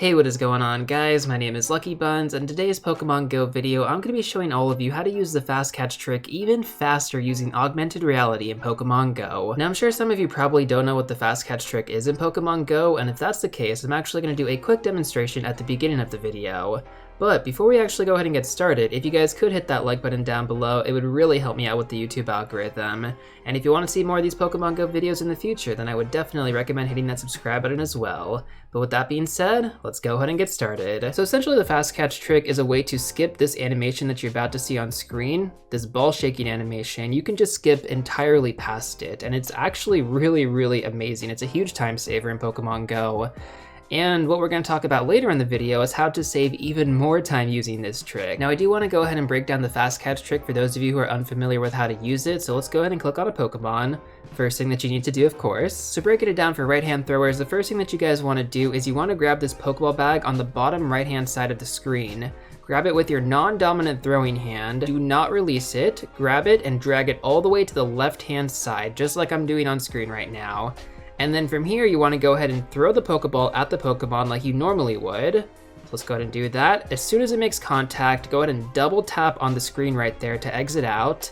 Hey, what is going on, guys? My name is LuckyBunz, and in today's Pokemon Go video, I'm going to be showing all of you how to use the fast catch trick even faster using augmented reality in Pokemon Go. Now, I'm sure some of you probably don't know what the fast catch trick is in Pokemon Go, and if that's the case, I'm actually going to do a quick demonstration at the beginning of the video. But before we actually go ahead and get started, if you guys could hit that like button down below, it would really help me out with the YouTube algorithm. And if you want to see more of these Pokemon Go videos in the future, then I would definitely recommend hitting that subscribe button as well. But with that being said, let's go ahead and get started. So essentially the fast catch trick is a way to skip this animation that you're about to see on screen, this ball shaking animation. You can just skip entirely past it, and it's actually really amazing. It's a huge time saver in Pokemon Go. And what we're going to talk about later in the video is how to save even more time using this trick. Now I do want to go ahead and break down the fast catch trick for those of you who are unfamiliar with how to use it, so let's go ahead and click on a Pokemon. First thing that you need to do, of course. So breaking it down for right-hand throwers, the first thing that you guys want to do is you want to grab this Pokeball bag on the bottom right-hand side of the screen. Grab it with your non-dominant throwing hand, do not release it, grab it and drag it all the way to the left-hand side, just like I'm doing on screen right now. And then from here, you want to go ahead and throw the Pokeball at the Pokemon like you normally would. So let's go ahead and do that. As soon as it makes contact, go ahead and double tap on the screen right there to exit out.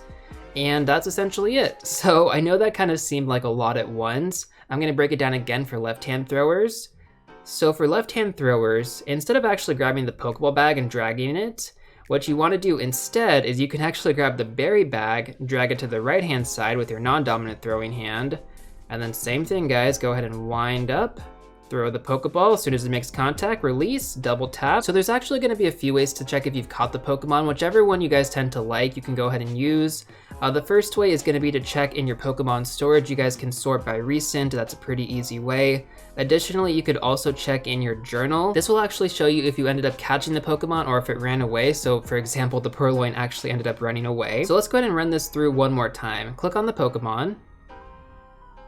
And that's essentially it. So I know that kind of seemed like a lot at once. I'm going to break it down again for left-hand throwers. So for left-hand throwers, instead of actually grabbing the Pokeball bag and dragging it, what you want to do instead is you can actually grab the berry bag, drag it to the right-hand side with your non-dominant throwing hand. And then same thing, guys, go ahead and wind up, throw the Pokeball. As soon as it makes contact, release, double tap. So there's actually going to be a few ways to check if you've caught the Pokemon. Whichever one you guys tend to like, you can go ahead and use. The first way is going to be to check in your Pokemon storage. You guys can sort by recent. That's a pretty easy way. Additionally, you could also check in your journal. This will actually show you if you ended up catching the Pokemon or if it ran away. So for example, the Purloin actually ended up running away. So let's go ahead and run this through one more time. Click on the Pokemon.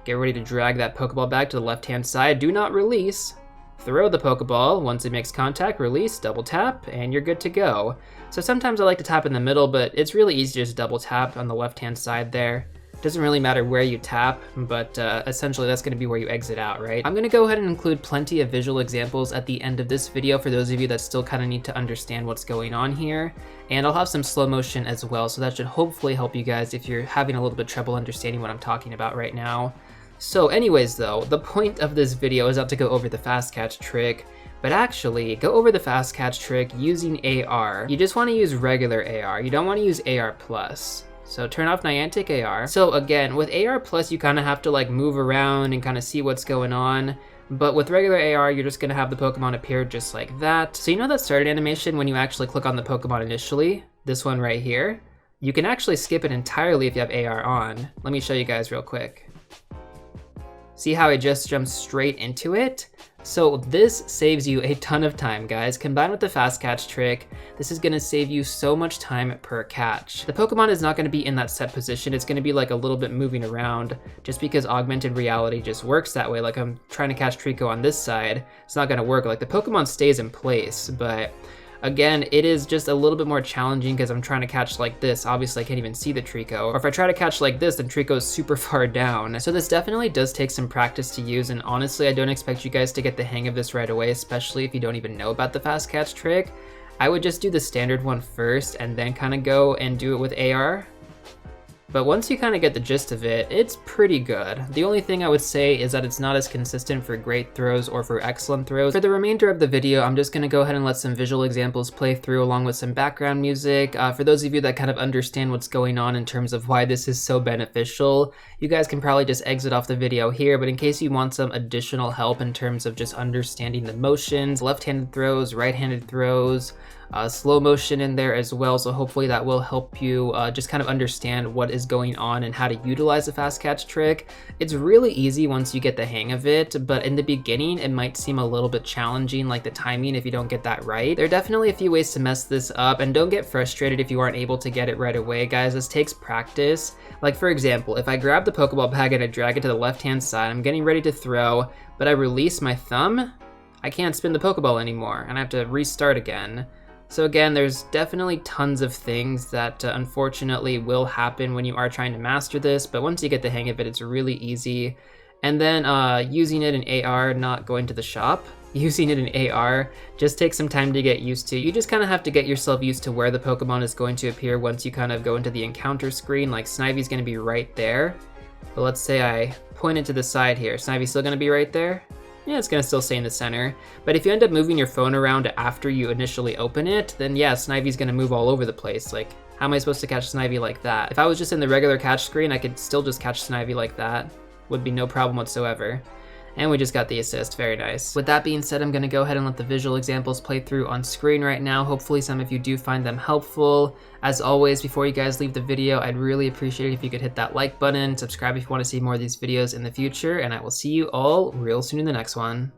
Get ready to drag that Pokeball back to the left-hand side. Do not release. Throw the Pokeball. Once it makes contact, release, double tap, and you're good to go. So sometimes I like to tap in the middle, but it's really easy to just double tap on the left-hand side there. Doesn't really matter where you tap, but essentially that's going to be where you exit out, right? I'm going to go ahead and include plenty of visual examples at the end of this video for those of you that still kind of need to understand what's going on here. And I'll have some slow motion as well, so that should hopefully help you guys if you're having a little bit of trouble understanding what I'm talking about right now. So anyways though, the point of this video is not to go over the fast catch trick, but actually go over the fast catch trick using AR. You just want to use regular AR, you don't want to use AR+. So turn off Niantic AR. So again, with AR+, you kind of have to like move around and kind of see what's going on. But with regular AR, you're just going to have the Pokemon appear just like that. So you know that start animation when you actually click on the Pokemon initially? This one right here? You can actually skip it entirely if you have AR on. Let me show you guys real quick. See how it just jumps straight into it? So this saves you a ton of time, guys. Combined with the fast catch trick, this is going to save you so much time per catch. The Pokemon is not going to be in that set position. It's going to be like a little bit moving around just because augmented reality just works that way. Like I'm trying to catch Trico on this side, it's not going to work. Like the Pokemon stays in place, but again, it is just a little bit more challenging because I'm trying to catch like this. Obviously, I can't even see the Trico. Or if I try to catch like this, then Trico's super far down. So this definitely does take some practice to use, and honestly, I don't expect you guys to get the hang of this right away, especially if you don't even know about the fast catch trick. I would just do the standard one first and then kind of go and do it with AR. But once you kind of get the gist of it, it's pretty good. The only thing I would say is that it's not as consistent for great throws or for excellent throws. For the remainder of the video, I'm just going to go ahead and let some visual examples play through along with some background music. For those of you that kind of understand what's going on in terms of why this is so beneficial, you guys can probably just exit off the video here, but in case you want some additional help in terms of just understanding the motions, left-handed throws, right-handed throws, slow motion in there as well, so hopefully that will help you just kind of understand what is going on and how to utilize the fast catch trick. It's really easy once you get the hang of it, but in the beginning it might seem a little bit challenging, like the timing if you don't get that right. There are definitely a few ways to mess this up, and don't get frustrated if you aren't able to get it right away, guys. This takes practice. Like for example, if I grab the Pokeball bag and I drag it to the left-hand side, I'm getting ready to throw, but I release my thumb, I can't spin the Pokeball anymore, and I have to restart again. So again, there's definitely tons of things that unfortunately will happen when you are trying to master this, but once you get the hang of it, it's really easy. And then using it in AR, not going to the shop. using it in AR just takes some time to get used to. You just kind of have to get yourself used to where the Pokemon is going to appear once you kind of go into the encounter screen. Like Snivy's going to be right there. But let's say I point it to the side here. Snivy's still going to be right there? Yeah, it's going to still stay in the center. But if you end up moving your phone around after you initially open it, then yeah, Snivy's going to move all over the place. Like, how am I supposed to catch Snivy like that? If I was just in the regular catch screen, I could still just catch Snivy like that. Would be no problem whatsoever. And we just got the assist, very nice. With that being said, I'm gonna go ahead and let the visual examples play through on screen right now. Hopefully some of you do find them helpful. As always, before you guys leave the video, I'd really appreciate it if you could hit that like button, subscribe if you wanna see more of these videos in the future, and I will see you all real soon in the next one.